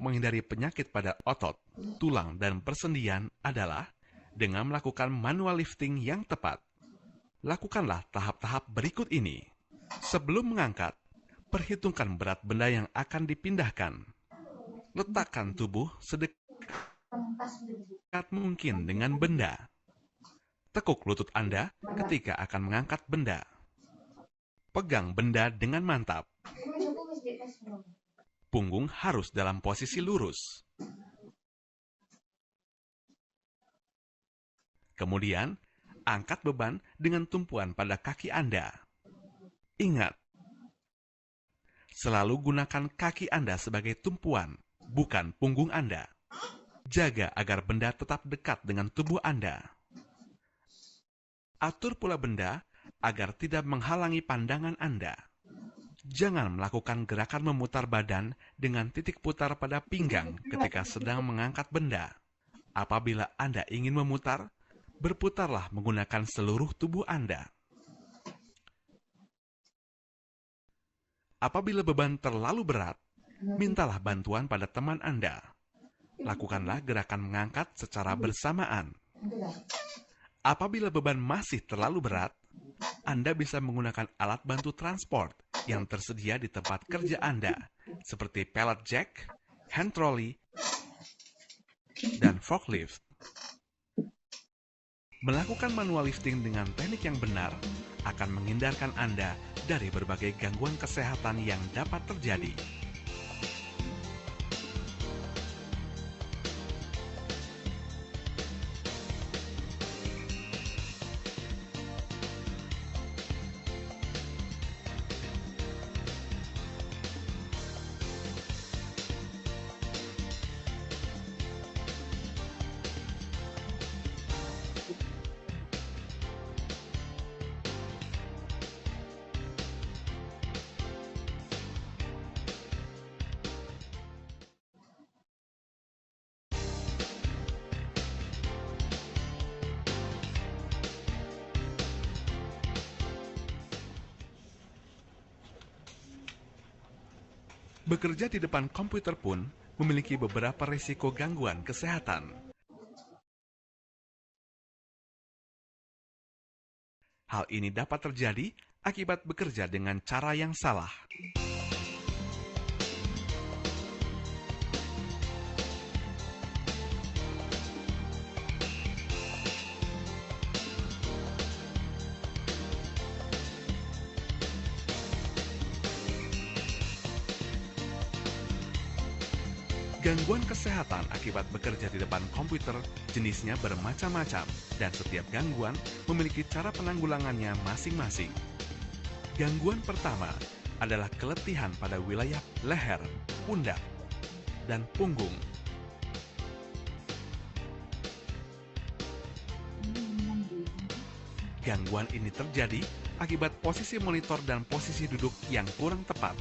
menghindari penyakit pada otot, tulang, dan persendian adalah dengan melakukan manual lifting yang tepat. Lakukanlah tahap-tahap berikut ini. Sebelum mengangkat, perhitungkan berat benda yang akan dipindahkan. Letakkan tubuh sedekat mungkin dengan benda. Tekuk lutut Anda ketika akan mengangkat benda. Pegang benda dengan mantap. Punggung harus dalam posisi lurus. Kemudian, angkat beban dengan tumpuan pada kaki Anda. Ingat, selalu gunakan kaki Anda sebagai tumpuan, bukan punggung Anda. Jaga agar benda tetap dekat dengan tubuh Anda. Atur pula benda agar tidak menghalangi pandangan Anda. Jangan melakukan gerakan memutar badan dengan titik putar pada pinggang ketika sedang mengangkat benda. Apabila Anda ingin memutar, berputarlah menggunakan seluruh tubuh Anda. Apabila beban terlalu berat, mintalah bantuan pada teman Anda. Lakukanlah gerakan mengangkat secara bersamaan. Apabila beban masih terlalu berat, Anda bisa menggunakan alat bantu transport yang tersedia di tempat kerja Anda, seperti pallet jack, hand trolley, dan forklift. Melakukan manual lifting dengan teknik yang benar akan menghindarkan Anda dari berbagai gangguan kesehatan yang dapat terjadi. Bekerja di depan komputer pun memiliki beberapa risiko gangguan kesehatan. Hal ini dapat terjadi akibat bekerja dengan cara yang salah. Gangguan kesehatan akibat bekerja di depan komputer jenisnya bermacam-macam, dan setiap gangguan memiliki cara penanggulangannya masing-masing. Gangguan pertama adalah keletihan pada wilayah leher, pundak, dan punggung. Gangguan ini terjadi akibat posisi monitor dan posisi duduk yang kurang tepat.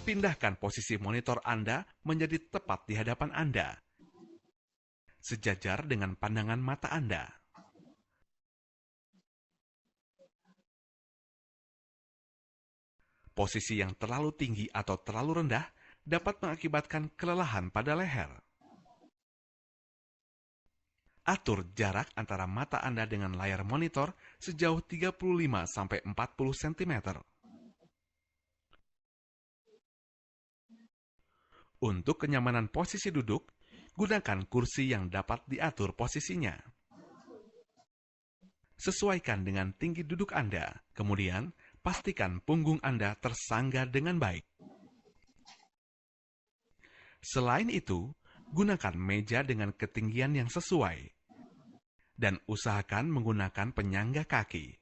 Pindahkan posisi monitor Anda menjadi tepat di hadapan Anda, sejajar dengan pandangan mata Anda. Posisi yang terlalu tinggi atau terlalu rendah dapat mengakibatkan kelelahan pada leher. Atur jarak antara mata Anda dengan layar monitor sejauh 35-40 cm. Untuk kenyamanan posisi duduk, gunakan kursi yang dapat diatur posisinya. Sesuaikan dengan tinggi duduk Anda, kemudian pastikan punggung Anda tersangga dengan baik. Selain itu, gunakan meja dengan ketinggian yang sesuai, dan usahakan menggunakan penyangga kaki.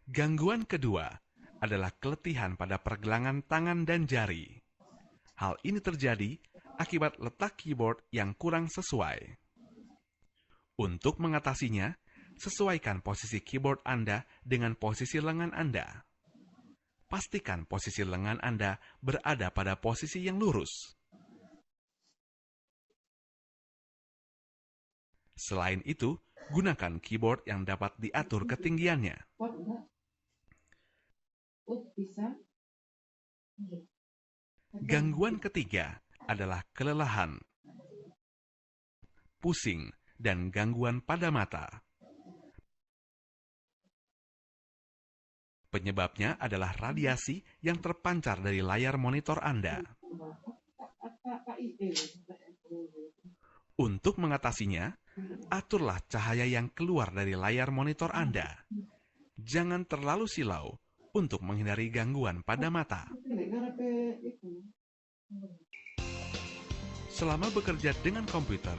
Gangguan kedua adalah keletihan pada pergelangan tangan dan jari. Hal ini terjadi akibat letak keyboard yang kurang sesuai. Untuk mengatasinya, sesuaikan posisi keyboard Anda dengan posisi lengan Anda. Pastikan posisi lengan Anda berada pada posisi yang lurus. Selain itu, gunakan keyboard yang dapat diatur ketinggiannya. Gangguan ketiga adalah kelelahan, pusing, dan gangguan pada mata. Penyebabnya adalah radiasi yang terpancar dari layar monitor Anda. Untuk mengatasinya, aturlah cahaya yang keluar dari layar monitor Anda. Jangan terlalu silau untuk menghindari gangguan pada mata. Selama bekerja dengan komputer,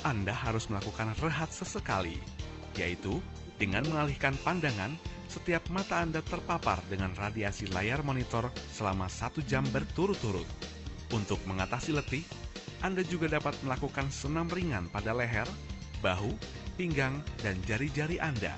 Anda harus melakukan rehat sesekali, yaitu dengan mengalihkan pandangan setiap mata Anda terpapar dengan radiasi layar monitor selama 1 jam berturut-turut. Untuk mengatasi letih, Anda juga dapat melakukan senam ringan pada leher, bahu, pinggang, dan jari-jari Anda.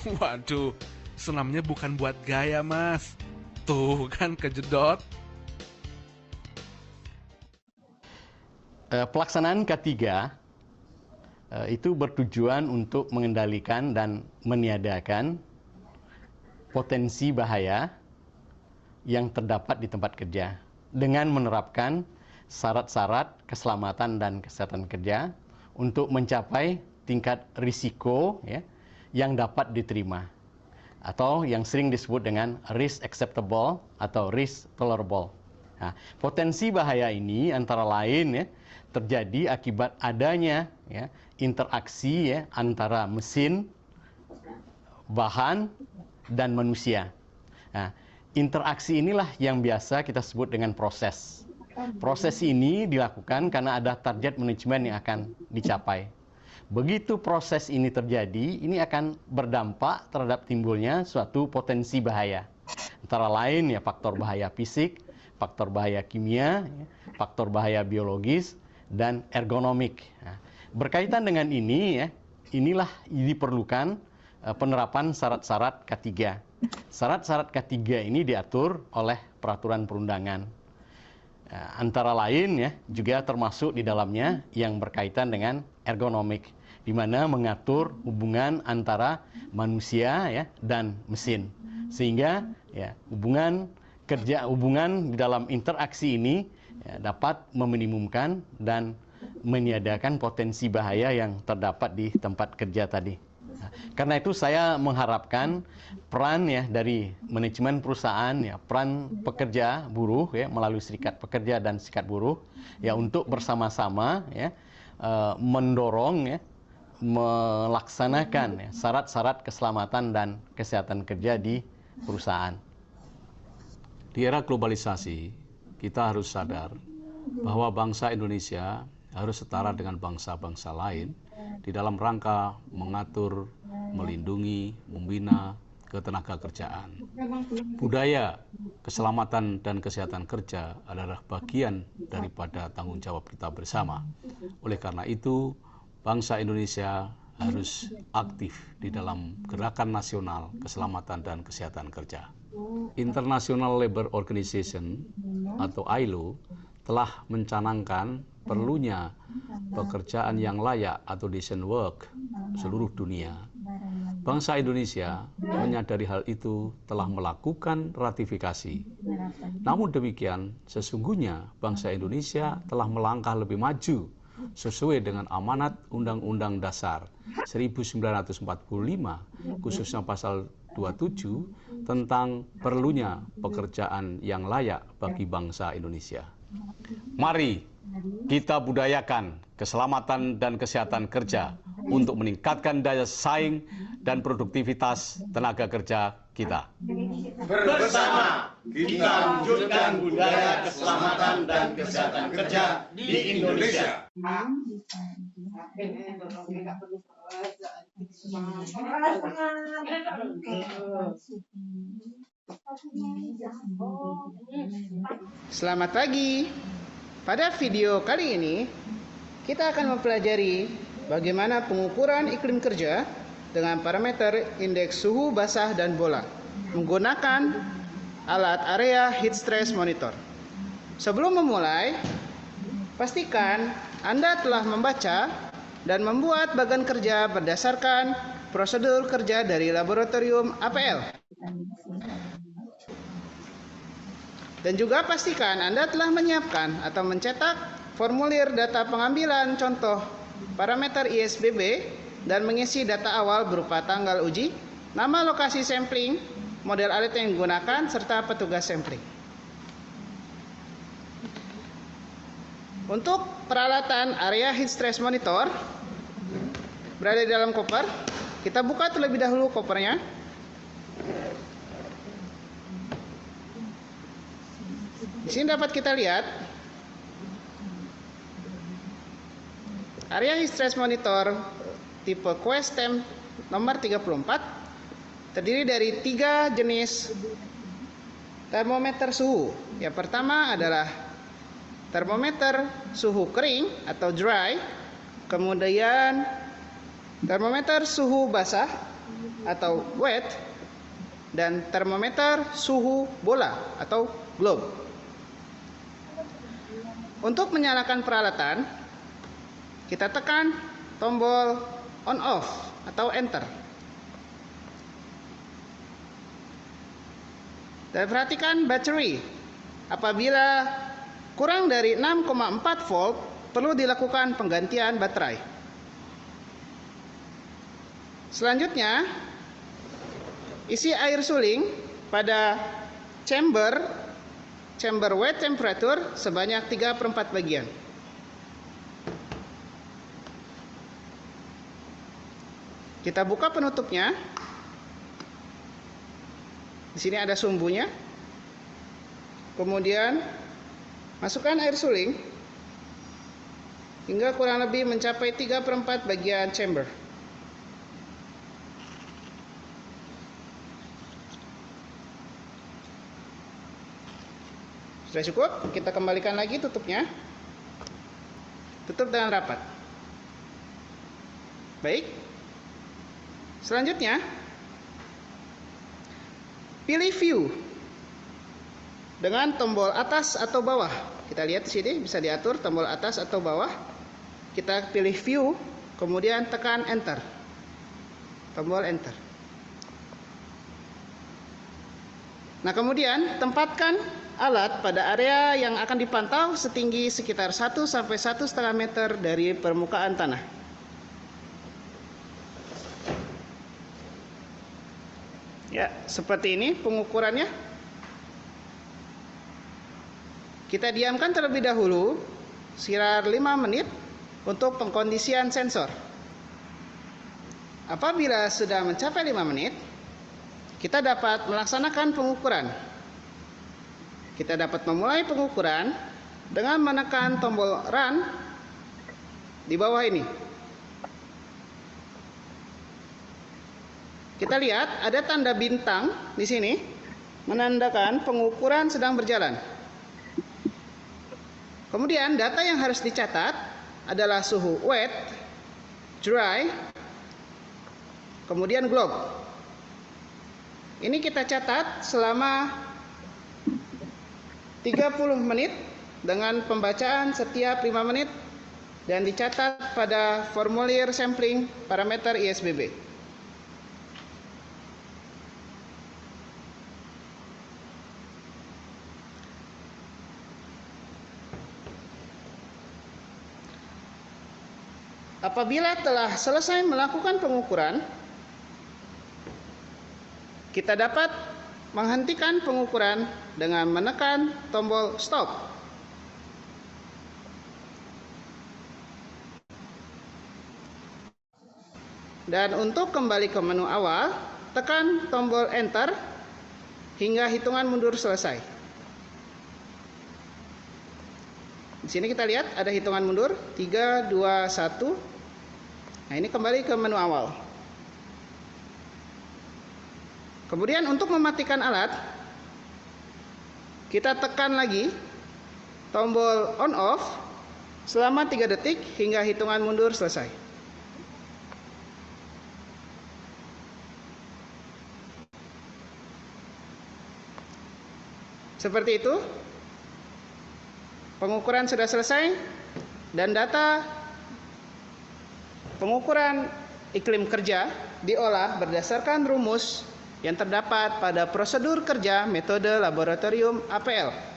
Waduh, senamnya bukan buat gaya, Mas. Tuh kan kejedot. Pelaksanaan K3 itu bertujuan untuk mengendalikan dan meniadakan potensi bahaya yang terdapat di tempat kerja dengan menerapkan syarat-syarat keselamatan dan kesehatan kerja untuk mencapai tingkat risiko yang dapat diterima atau yang sering disebut dengan risk acceptable atau risk tolerable. Nah, potensi bahaya ini antara lain terjadi akibat adanya interaksi antara mesin, bahan, dan manusia. Nah, interaksi inilah yang biasa kita sebut dengan proses. Proses ini dilakukan karena ada target manajemen yang akan dicapai. Begitu proses ini terjadi, ini akan berdampak terhadap timbulnya suatu potensi bahaya. Antara lain faktor bahaya fisik, faktor bahaya kimia, faktor bahaya biologis, dan ergonomik. Nah, berkaitan dengan ini, inilah diperlukan penerapan syarat-syarat K3. Syarat-syarat K3 ini diatur oleh peraturan perundangan. Antara lain juga termasuk di dalamnya yang berkaitan dengan ergonomik, di mana mengatur hubungan antara manusia dan mesin, sehingga hubungan di dalam interaksi ini dapat meminimumkan dan meniadakan potensi bahaya yang terdapat di tempat kerja tadi. Karena itu saya mengharapkan peran dari manajemen perusahaan, peran pekerja buruh melalui serikat pekerja dan serikat buruh untuk bersama-sama mendorong melaksanakan syarat-syarat keselamatan dan kesehatan kerja di perusahaan. Di era globalisasi, kita harus sadar bahwa bangsa Indonesia harus setara dengan bangsa-bangsa lain di dalam rangka mengatur, melindungi, membina ketenaga kerjaan. Budaya keselamatan dan kesehatan kerja adalah bagian daripada tanggung jawab kita bersama. Oleh karena itu, bangsa Indonesia harus aktif di dalam gerakan nasional keselamatan dan kesehatan kerja. International Labour Organization atau ILO telah mencanangkan perlunya pekerjaan yang layak atau decent work seluruh dunia. Bangsa Indonesia menyadari hal itu telah melakukan ratifikasi. Namun demikian, sesungguhnya bangsa Indonesia telah melangkah lebih maju sesuai dengan amanat Undang-Undang Dasar 1945, khususnya pasal 27 tentang perlunya pekerjaan yang layak bagi bangsa Indonesia. Mari kita budayakan keselamatan dan kesehatan kerja untuk meningkatkan daya saing dan produktivitas tenaga kerja kita. Bersama kita wujudkan budaya keselamatan dan kesehatan kerja di Indonesia. Selamat pagi. Pada video kali ini, kita akan mempelajari bagaimana pengukuran iklim kerja dengan parameter indeks suhu basah dan bola menggunakan alat area heat stress monitor. Sebelum memulai, Pastikan Anda telah membaca dan membuat bagan kerja berdasarkan prosedur kerja dari laboratorium APL. Dan juga pastikan Anda telah menyiapkan atau mencetak formulir data pengambilan contoh parameter ISBB dan mengisi data awal berupa tanggal uji, nama lokasi sampling, model alat yang digunakan, serta petugas sampling. Untuk peralatan area heat stress monitor berada di dalam koper, kita buka terlebih dahulu kopernya. Di sini dapat kita lihat area heat stress monitor tipe QuestTemp nomor 34 terdiri dari 3 jenis termometer suhu. Yang pertama adalah termometer suhu kering atau dry, kemudian termometer suhu basah atau wet, dan termometer suhu bola atau globe. Untuk menyalakan peralatan, kita tekan tombol on off atau enter. Dan perhatikan battery. Apabila kurang dari 6,4 volt, perlu dilakukan penggantian baterai. Selanjutnya, isi air suling pada chamber wet temperature sebanyak 3/4 bagian. Kita buka penutupnya. Di sini ada sumbunya. Kemudian masukkan air suling hingga kurang lebih mencapai 3/4 bagian chamber. Sudah cukup, kita kembalikan lagi tutupnya. Tutup dengan rapat. Baik. Selanjutnya, pilih view dengan tombol atas atau bawah. Kita lihat di sini bisa diatur tombol atas atau bawah. Kita pilih view, kemudian tekan enter. Tombol enter. Nah, kemudian tempatkan alat pada area yang akan dipantau setinggi sekitar 1 sampai 1,5 meter dari permukaan tanah. Ya, seperti ini pengukurannya. Kita diamkan terlebih dahulu sekitar 5 menit untuk pengkondisian sensor. Apabila sudah mencapai 5 menit, kita dapat melaksanakan pengukuran. Kita dapat memulai pengukuran dengan menekan tombol run di bawah ini. Kita lihat ada tanda bintang di sini menandakan pengukuran sedang berjalan. Kemudian data yang harus dicatat adalah suhu wet, dry, kemudian globe. Ini kita catat selama 30 menit dengan pembacaan setiap 5 menit dan dicatat pada formulir sampling parameter ISBB. Apabila telah selesai melakukan pengukuran, kita dapat menghentikan pengukuran dengan menekan tombol stop. Dan untuk kembali ke menu awal, tekan tombol enter hingga hitungan mundur selesai. Di sini kita lihat ada hitungan mundur 3, 2, 1. Nah, ini kembali ke menu awal. Kemudian untuk mematikan alat, kita tekan lagi tombol on off selama 3 detik hingga hitungan mundur selesai. Seperti itu. Pengukuran sudah selesai. dan data pengukuran iklim kerja diolah berdasarkan rumus yang terdapat pada prosedur kerja metode laboratorium APL.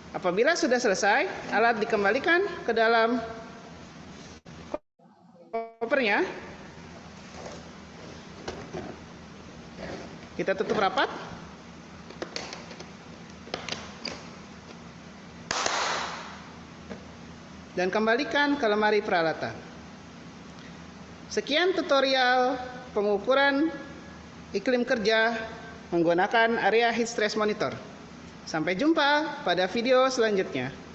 Apabila sudah selesai, alat dikembalikan ke dalam kopernya. Kita tutup rapat. Dan kembalikan ke lemari peralatan. Sekian tutorial pengukuran iklim kerja menggunakan area heat stress monitor. Sampai jumpa pada video selanjutnya.